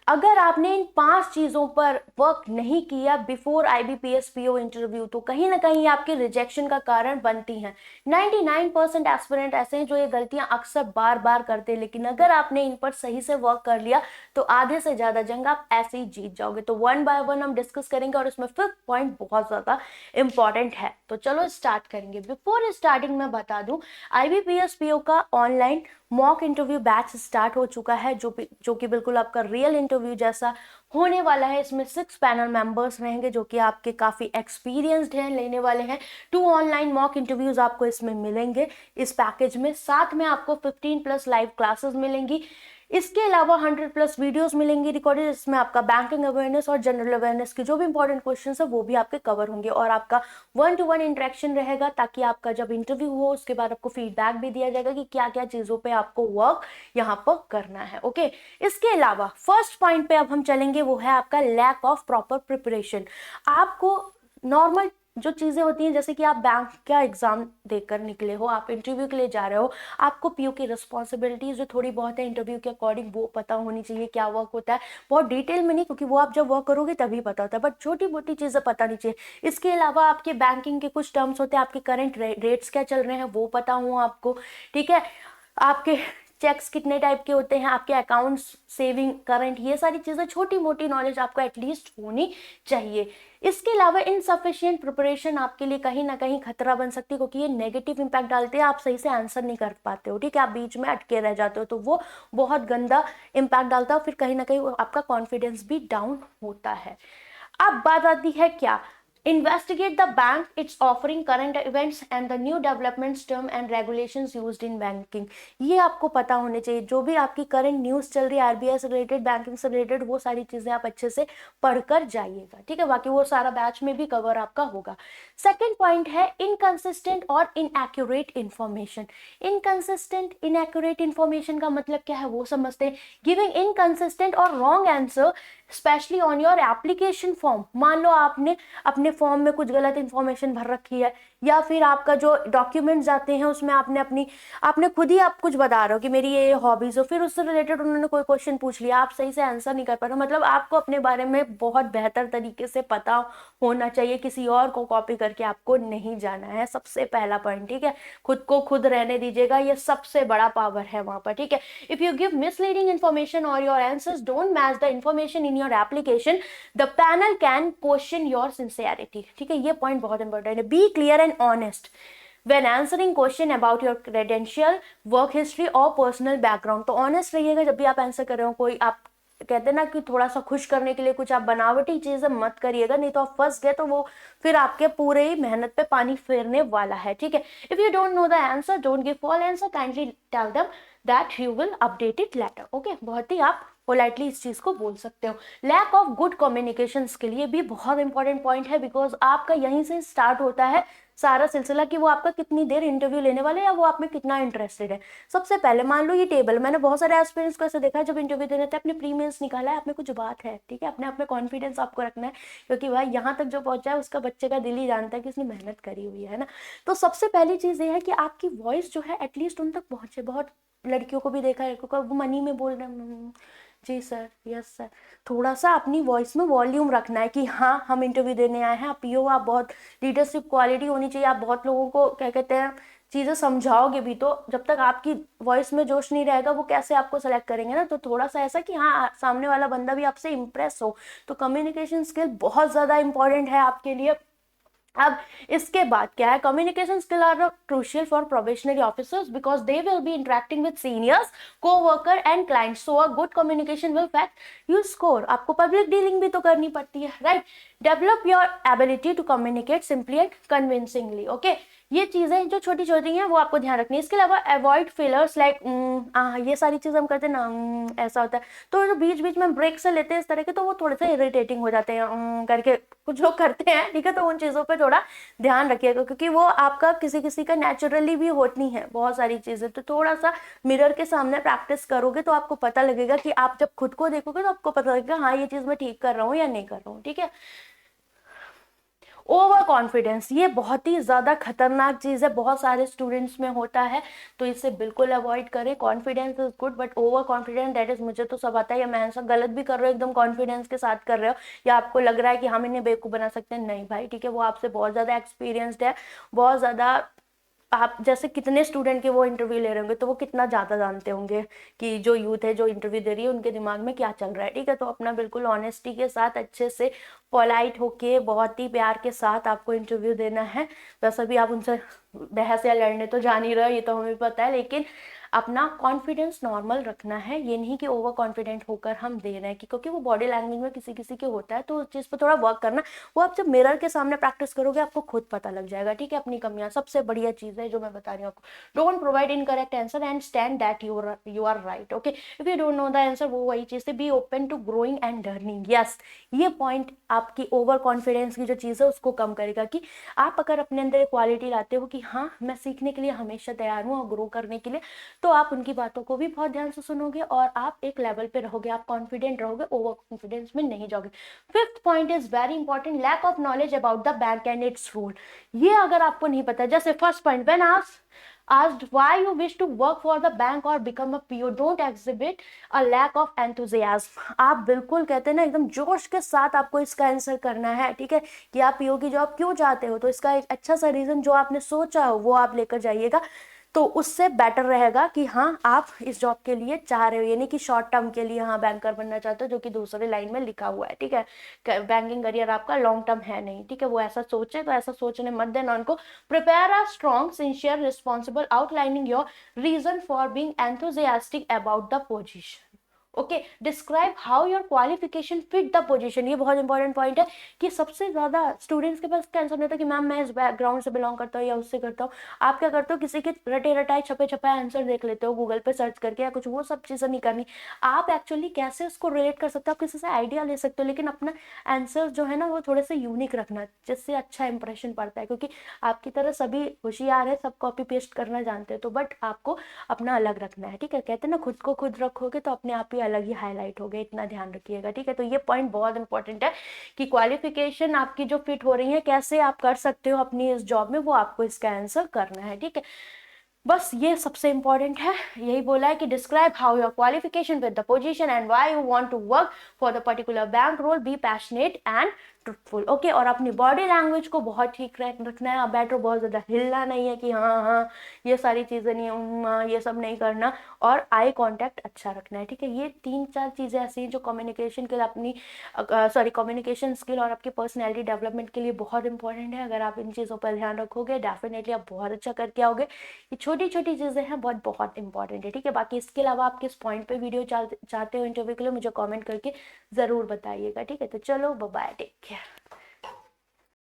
अगर आपने इन 5 चीजों पर वर्क नहीं किया बिफोर IBPS PO इंटरव्यू तो कहीं ना कहीं आपके रिजेक्शन का कारण बनती हैं। 99% एस्पिरेंट ऐसे हैं जो ये गलतियां अक्सर बार बार करते हैं, लेकिन अगर आपने इन पर सही से वर्क कर लिया तो आधे से ज्यादा जंग आप ऐसे ही जीत जाओगे। तो वन बाय वन हम डिस्कस करेंगे और इसमें 5th पॉइंट बहुत ज्यादा इंपॉर्टेंट है। तो चलो स्टार्ट करेंगे। बिफोर स्टार्टिंग मैं बता दूं, IBPS PO का online mock interview batch start हो चुका है, जो कि बिल्कुल आपका रियल इंटरव्यू जैसा होने वाला है। इसमें 6 पैनल मेंबर्स रहेंगे जो कि आपके काफी एक्सपीरियंस्ड हैं, लेने वाले हैं। 2 ऑनलाइन मॉक इंटरव्यूज आपको इसमें मिलेंगे इस पैकेज में। साथ में आपको 15+ लाइव क्लासेस मिलेंगी। इसके अलावा 100+ वीडियोस मिलेंगी रिकॉर्डेड, इसमें आपका बैंकिंग अवेयरनेस और जनरल अवेयरनेस के जो भी इंपॉर्टेंट क्वेश्चंस है वो भी आपके कवर होंगे, और आपका 1-to-1 इंटरेक्शन रहेगा, ताकि आपका जब इंटरव्यू हो उसके बाद आपको फीडबैक भी दिया जाएगा कि क्या क्या चीजों पे आपको वर्क यहाँ पर करना है। ओके, इसके अलावा फर्स्ट पॉइंट पे अब हम चलेंगे, वो है आपका लैक ऑफ प्रॉपर प्रिपरेशन। आपको नॉर्मल जो चीजें होती हैं, जैसे कि आप बैंक का एग्जाम देकर निकले हो, आप इंटरव्यू के लिए जा रहे हो, आपको पीओ की रिस्पॉन्सिबिलिटीज जो थोड़ी बहुत है इंटरव्यू के अकॉर्डिंग वो पता होनी चाहिए, क्या वर्क होता है। बहुत डिटेल में नहीं, क्योंकि वो आप जब वर्क करोगे तभी पता होता है, बट छोटी मोटी चीजें पता नहीं चाहिए। इसके अलावा आपके बैंकिंग के कुछ टर्म्स होते हैं, आपके करंट रेट्स क्या चल रहे हैं वो पता हो आपको, ठीक है। आपके चेक्स कितने टाइप के होते हैं, आपके अकाउंट्स, सेविंग, करंट, ये सारी चीजें छोटी मोटी नॉलेज आपको एटलीस्ट होनी चाहिए। इसके अलावा इनसफिशिएंट प्रिपरेशन आपके लिए कहीं ना कहीं खतरा बन सकती है, क्योंकि ये नेगेटिव इंपैक्ट डालते हैं, आप सही से आंसर नहीं कर पाते हो, ठीक है, आप बीच में अटके रह जाते हो, तो वो बहुत गंदा इंपैक्ट डालता है, फिर कहीं ना कहीं आपका कॉन्फिडेंस भी डाउन होता है। अब बात आती है क्या, investigate the bank, its offering, current events and the new developments, term and regulations used in banking। ये आपको पता होने चाहिए, जो भी आपकी करंट न्यूज चल रही है आरबीआई से रिलेटेड, बैंकिंग से रिलेटेड, वो सारी चीजें आप अच्छे से पढ़कर जाइएगा, ठीक है। बाकी वो सारा बैच में भी कवर आपका होगा। सेकेंड पॉइंट है इनकंसिस्टेंट और inaccurate information. Inconsistent inaccurate information का मतलब क्या है वो समझते हैं। गिविंग इनकंसिस्टेंट और wrong answer specially on your application form. मान लो आपने अपने फॉर्म में कुछ गलत इंफॉर्मेशन भर रखी है, या फिर आपका जो डॉक्यूमेंट्स आते हैं उसमें आपने खुद ही आप कुछ बता रहे हो कि मेरी ये हॉबीज हो, फिर उससे रिलेटेड उन्होंने कोई क्वेश्चन पूछ लिया, आप सही से आंसर नहीं कर पा रहे हो। मतलब आपको अपने बारे में बहुत बेहतर तरीके से पता होना चाहिए, किसी और को कॉपी करके आपको नहीं जाना है, सबसे पहला पॉइंट, ठीक है। खुद को खुद रहने दीजिएगा, ये सबसे बड़ा पावर है वहां पर, ठीक है। If you give misleading information और your answers don't match the information in your application, the panel can question your sincerity, ठीक है। ये पॉइंट बहुत इंपॉर्टेंट है। Be clear and honest when answering question about your credential, work history और personal background। तो honest रहिएगा जब भी आप आंसर कर रहे हो। कोई आप कहते हैं ना कि थोड़ा सा खुश करने के लिए कुछ आप बनावटी चीजें मत करिएगा, नहीं तो आप फंस गए तो वो फिर आपके पूरे ही मेहनत पे पानी फेरने वाला है, ठीक है। If you don't know the answer don't give fall answer, kindly tell them that you will update it later. Okay, बहुत ही आप पोलाइटली इस चीज को बोल सकते हो। लैक ऑफ गुड कम्युनिकेशन के लिए भी बहुत इंपॉर्टेंट पॉइंट है, बिकॉज आपका यहीं से स्टार्ट होता है सारा सिलसिला कि वो आपका कितनी देर इंटरव्यू लेने वाले हैं या वो आप में कितना इंटरेस्टेड है। सबसे पहले मान लो ये टेबल, मैंने बहुत सारे एस्पिरेंट्स को ऐसे देखा है, जब इंटरव्यू देने थे अपने प्री मेंस निकाला है, आप में कुछ बात है, ठीक है, अपने आप में कॉन्फिडेंस आपको रखना है, क्योंकि भाई यहाँ तक जो पहुंचा है उसका बच्चे का दिल ही जानता है कि उसने मेहनत करी हुई है ना। तो सबसे पहली चीज ये है कि आपकी वॉइस जो है एटलीस्ट उन तक पहुंचे। बहुत लड़कियों को भी देखा है, लड़कों को मनी में बोल रहे हैं जी सर, यस सर। थोड़ा सा अपनी वॉइस में वॉल्यूम रखना है कि हाँ हम इंटरव्यू देने आए हैं, आप पीओ, आप बहुत लीडरशिप क्वालिटी होनी चाहिए, आप बहुत लोगों को क्या कहते हैं चीजें समझाओगे भी, तो जब तक आपकी वॉइस में जोश नहीं रहेगा वो कैसे आपको सेलेक्ट करेंगे ना। तो थोड़ा सा ऐसा कि हाँ सामने वाला बंदा भी आपसे इंप्रेस हो। तो कम्युनिकेशन स्किल बहुत ज्यादा इंपॉर्टेंट है आपके लिए। अब इसके बाद क्या है, communication skill are crucial for probationary officers because they will be interacting with seniors, co-worker and clients, so a good communication will fact you score. आपको पब्लिक डीलिंग भी तो करनी पड़ती है, right. Develop your ability to communicate simply and convincingly. Okay, ये चीजें जो छोटी छोटी हैं वो आपको ध्यान रखनी है। इसके अलावा अवॉइड फिलर्स लाइक ये सारी चीजें हम करते हैं ना, ऐसा होता है, तो जो बीच बीच में ब्रेक से लेते हैं इस तरह के, तो वो थोड़े से इरिटेटिंग हो जाते हैं करके कुछ लोग करते हैं, ठीक है। तो उन चीजों पे थोड़ा ध्यान रखिएगा, क्योंकि वो आपका किसी किसी का नेचुरली भी होती है बहुत सारी चीजें। तो थोड़ा सा मिरर के सामने प्रैक्टिस करोगे तो आपको पता लगेगा कि आप जब खुद को देखोगे तो आपको पता लगेगा हाँ ये चीज मैं ठीक कर रहा हूँ या नहीं कर रहा हूँ, ठीक है। ओवर कॉन्फिडेंस, ये बहुत ही ज़्यादा खतरनाक चीज़ है, बहुत सारे स्टूडेंट्स में होता है, तो इसे बिल्कुल अवॉइड करें। Confidence is good but over confidence that is, मुझे तो सब आता है, या मैं ऐसा गलत भी कर रहे हो एकदम कॉन्फिडेंस के साथ कर रहे हो, या आपको लग रहा है कि हम इन्हें बेवकूफ़ बना सकते हैं, नहीं भाई, ठीक है, वो आपसे बहुत ज़्यादा एक्सपीरियंसड है, बहुत ज़्यादा, आप जैसे कितने स्टूडेंट के वो इंटरव्यू ले रहे होंगे, तो वो कितना ज़्यादा जानते होंगे कि जो यूथ है जो इंटरव्यू दे रही है उनके दिमाग में क्या चल रहा है, ठीक है। तो अपना बिल्कुल ऑनेस्टी के साथ, अच्छे से पोलाइट होके, बहुत ही प्यार के साथ आपको इंटरव्यू देना है। वैसे भी आप उनसे बहस या लड़ने तो जान ही रहे हो, ये तो हमें पता है, लेकिन अपना कॉन्फिडेंस नॉर्मल रखना है, ये नहीं कि ओवर कॉन्फिडेंट होकर हम दे रहे हैं, क्योंकि वो बॉडी लैंग्वेज में किसी किसी के होता है, तो उस चीज़ पर थोड़ा वर्क करना। वो आप जब मिरर के सामने प्रैक्टिस करोगे आपको खुद पता लग जाएगा, ठीक है। अपनी कमियां, सबसे बढ़िया चीज़ है जो मैं बता रही हूँ आपको, don't provide incorrect answer and stand that you are right, okay. If you don't know the answer, वो वही चीज़ है, be open to growing and learning, yes. ये पॉइंट आपकी ओवर कॉन्फिडेंस की जो चीज़ है उसको कम करेगा, कि आप अगर अपने अंदर क्वालिटी लाते हो कि हाँ मैं सीखने के लिए हमेशा तैयार हूँ और ग्रो करने के लिए, तो आप उनकी बातों को भी बहुत ध्यान से सुनोगे और आप एक लेवल पे रहोगे, आप कॉन्फिडेंट रहोगे, ओवर कॉन्फिडेंस में नहीं जाओगे। Fifth point is very important, lack of knowledge about the bank and its rule. ये अगर आपको नहीं पता, जैसे first point, when asked why you wish to work for the bank or become a PO, don't exhibit a lack of enthusiasm। आप बिल्कुल कहते हैं ना एकदम जोश के साथ आपको इसका आंसर करना है, ठीक है, कि आप पीओ की जॉब क्यों चाहते हो, तो इसका एक अच्छा सा रीजन जो आपने सोचा हो वो आप लेकर जाइएगा, तो उससे बेटर रहेगा कि हाँ आप इस जॉब के लिए चाह रहे हो, यानी कि शॉर्ट टर्म के लिए हाँ बैंकर बनना चाहते हो, जो कि दूसरे लाइन में लिखा हुआ है, ठीक है। बैंकिंग करियर आपका लॉन्ग टर्म है नहीं, ठीक है, वो ऐसा सोचे, तो ऐसा सोचने मत देना उनको। Prepare a strong, sincere, responsible, outlining your reason for being enthusiastic about the position, okay. Describe how your qualification fit the position, ये बहुत इंपॉर्टेंट पॉइंट है, कि सबसे ज्यादा स्टूडेंट्स के पास टेंशन रहता है कि मैम मैं इस बैकग्राउंड से बिलोंग करता हूँ या उससे करता हूँ। आप क्या करते हो, किसी के रटे रटाए छपे छपाए आंसर देख लेते हो गूगल पे सर्च करके या कुछ, वो सब चीजें नहीं करनी। आप एक्चुअली कैसे उसको रिलेट कर सकते हो, आप किसी से आइडिया ले सकते हो, लेकिन अपना आंसर जो है ना वो थोड़े से यूनिक रखना, जिससे अच्छा इंप्रेशन पड़ता है, क्योंकि आपकी तरह सभी होशियार है, सब कॉपी पेस्ट करना जानते हैं, तो बट आपको अपना अलग रखना है, ठीक है। कहते हैं ना खुद को खुद रखोगे तो अपने आप ही अलग ही हाईलाइट हो गए, इतना ध्यान रखिएगा, ठीक है। तो ये पॉइंट बहुत इंपॉर्टेंट है कि क्वालिफिकेशन आपकी जो फिट हो रही है, कैसे आप कर सकते हो अपनी इस जॉब में, वो आपको इसका आंसर करना है, ठीक है। बस ये सबसे इंपॉर्टेंट है, यही बोला है कि describe how your qualification with the position and why you want to work for the particular bank role, be passionate and truthful, okay. और अपनी बॉडी लैंग्वेज को बहुत ठीक रखना है, बेटर बहुत ज्यादा हिलना नहीं है कि हाँ हाँ ये सारी चीजें नहीं, ये सब नहीं करना, और आई कांटेक्ट अच्छा रखना है, ठीक है। ये 3-4 चीजें ऐसी हैं जो कम्युनिकेशन के लिए अपनी कम्युनिकेशन स्किल और आपकी पर्सनैलिटी डेवलपमेंट के लिए बहुत इंपॉर्टेंट है। अगर आप इन चीज़ों पर ध्यान रखोगे डेफिनेटली आप बहुत अच्छा करके आओगे। ये छोटी छोटी चीज़ें हैं, बहुत बहुत इंपॉर्टेंट है, ठीक है। बाकी इसके अलावा आप किस पॉइंट पे वीडियो चाहते हो इंटरव्यू के लिए, मुझे कमेंट करके ज़रूर बताइएगा, ठीक है। तो चलो बाय, टेक केयर।